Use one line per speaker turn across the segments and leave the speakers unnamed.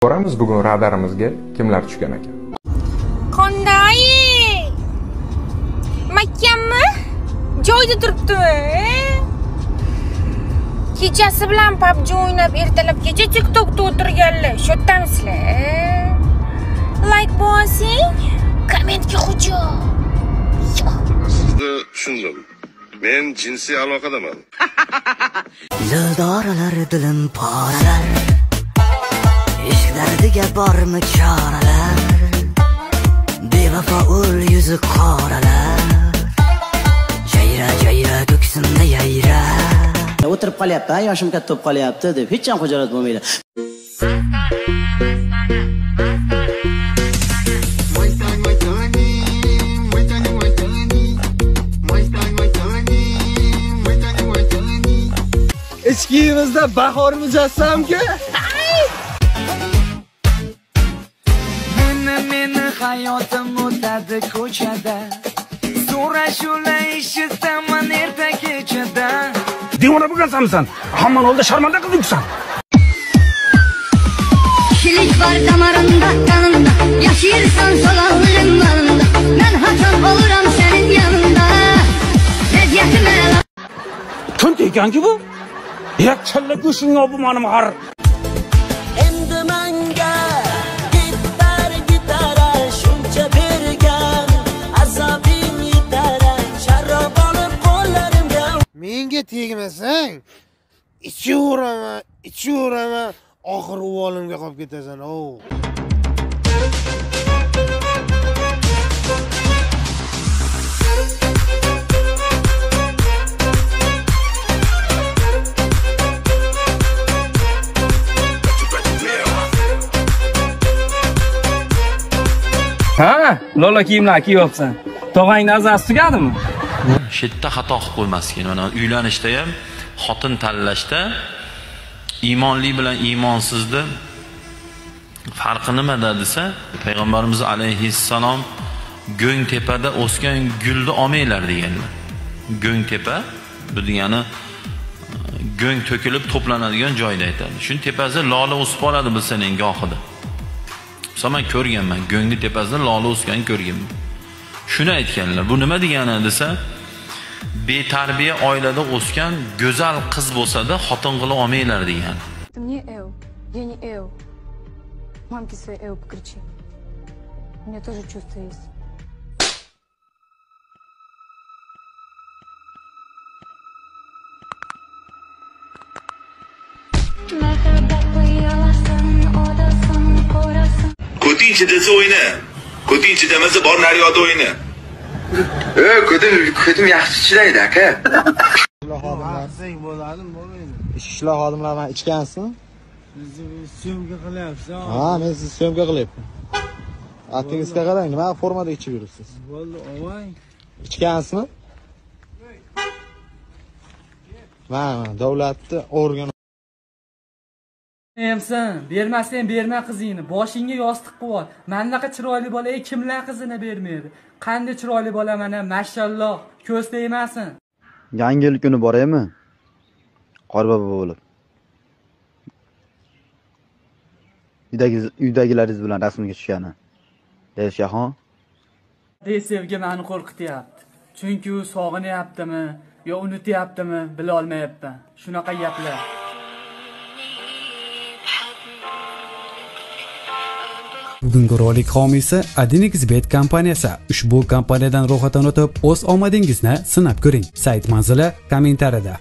Ko'ramiz bugun radarimizga kimlar tushgan ekan.
Qanday? Makkammi? Joyda turibdimi? Kechasi bilan PUBG o'ynab, ertalabgacha TikTokda o'tirganlar. Shu yerdamisizlar? Like bosing, kommentga hujum.
Sizni tushundim. Men jinsiy aloqadaman.
Dildoralar dilim poralar. Ishlardiga bormi choralar. Bevafo ul yuzi qoralar. Jayra jayra ko'ksimda yayra. O'tirib qolyapti, yoshim katta bo'lib qolyapti deb hech ham xujolat bo'lmaydi.
Ichkiyimizda bahor mujassamki. Meni hayotim o'tadi ko'chada. So'rashular eshitaman erta kechada. Devona bo'lgansanmi sen? Hammani oldida sharmanda qildingsan.
Kilik var damarında, kanında. Yaşayırsan solalım yanında. Ben hatam olurum senin yanında. Vaziyetime lan.
Kim degan ki bu? Yak challa go'shingni olib manim har.
Endi menga gitara shuncha bergan azobing yetar sharob olib qo'llarimga.
Menga tegmasang ichiveraman oxir uvolimga qolib ketasan.
Ha, lola kiyimlar kiyyapsan. Tog'angning azasi tugadimi?
Shu yerda xato qilib qo'ymaskin. Mana uylanishda ham, xotin tanlashda iymonli bilan iymonsizni farqi nimada desa, payg'ambarimiz alayhissalom go'ng tepada o'sgan gulni olmanglar deganlar. Go'ng tepa bu degani go'ng to'kilib to'planadigan joyda aytadi. Shuni tepasida lola o'sib qoladi bilsaning gohida. Men ko'rganman, go'ngni tepasida lola o'sgan ko'rganman. Shuni aytganlar. Bu nima degani desa, betarbiya oilada o'sgan go'zal qiz bo'lsa-da, xotin qilib olmanglar degan.
Мне Эл, я не Эл. Мамке своей Эл покричи. У меня тоже чувства есть.
Ko'tingchi desa o'yna. Ko'tingchi demasa bor naryoqda o'yna. Ko'tim yaxshi ishlaydi aka.
Seng bo'ladimi, bo'lmaydi.
Ishlar xodimlar bilan ichgansizmi?
Sizni syomka qilyapsiz.
Ha, men sizni syomka qilyapman. Atingizga qarang, nima formada ichib yuribsiz?
Bo'ldi, ovay.
Ichgansizmi? Mana davlatni organ.
Emsan, bermasang berma qizingni, boshingga yostiq qilib ol. Mendaqa chiroyli bolaga kimlar qizini bermaydi? Qanday chiroyli bola mana, mashalloh, ko'z tegmasin.
Yangi yil kuni boraymi? Qorbobo bo'lib. Uydagilaringiz bilan rasmga tushgani. Shahon.
Sevgi meni qo'rqityapti. Chunki u sog'inyaptimi yo unutyaptimi, bila olmayapman. Shunaqa gaplar.
Bugungi rolik homiysi Adinixbet kompaniyasi. Ushbu kompaniyadan ro'yxatdan o'tib, o'z omadingizni sinab ko'ring. Sayt manzili kommentariyada.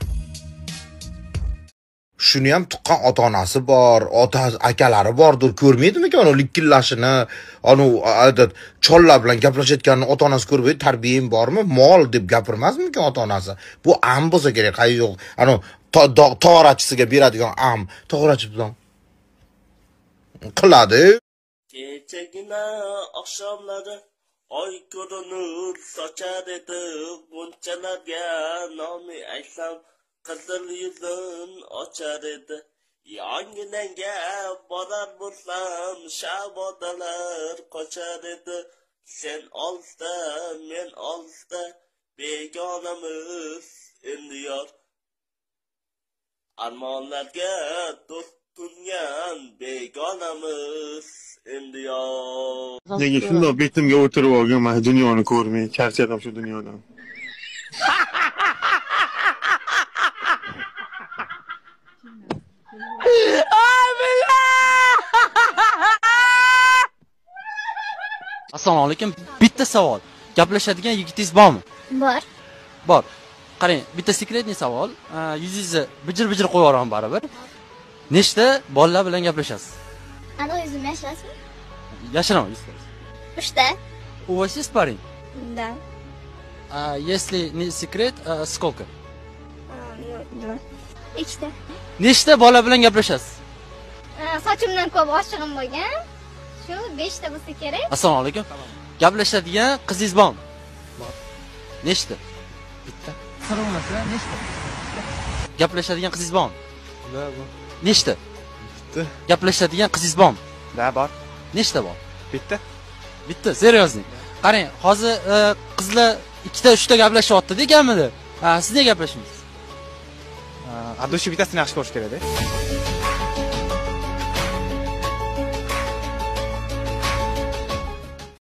Shuni ham tuqqan ota-onasi bor, akalari bordir. Ko'rmaydimi-ki uni likkillashini, chollar bilan gaplashayotganini ota-onasi ko'rmaydi. Tarbiyang bormi? Mol deb gapirmasmi-ki ota-onasi? Bu am bo'lsa kerak, hay yo'q. Tog'orachisiga beradigan am, tog'orachi bilan qiladi.
Kechagina oqshomlari oy ko'rinur sochar edi bunchalarga nomi aytsam qizil yuzin ochar edi. Yongilanga borar bo'lsam shabodalar qochar edi. Sen olsa men olsa begonamiz endi yor. Armonlarga do'st
Kungan begonamiz endi yo.
Nega shundoq betimga o'tirib olganman, dunyoni ko'rmay, charchadim shu dunyodan.
Assalomu alaykum. Bitta savol. Gaplashadigan yigitingiz bormi?
Bor.
Bor. Qarang, bitta sekretniy savol. Yuzingizni bijir-bijir qo'yib yuboraman baribir. Nechta bolalar bilan gaplashasiz?
Ana o'zim yashasizmi?
Yashiraman.
3 ta.
Увасись, парень?
Да.
Если не секрет, сколько?
2. 2 ta.
Nechta bola bilan gaplashasiz?
Sochimdan ko'p oshig'im bo'lgan. Shu 5 ta bo'lsa kerak.
Assalomu alaykum. Gaplashadigan qizingiz bormi? Bor. Nechta? Bitta.
Sir bo'lmasa, nechta?
Gaplashadigan qizingiz bormi?
Bor.
Nechta?
Bitta.
Gaplashadigan qizingiz bormi?
Da, bor.
Nechta bor?
Bitta.
Bitta, seriyozli. Qarang, hozir qizlar 2 ta 3 ta gaplashyapti deganmidi? Siz nega gaplashmaysiz?
Adusha bittasini yaxshi ko'rish kerak-da.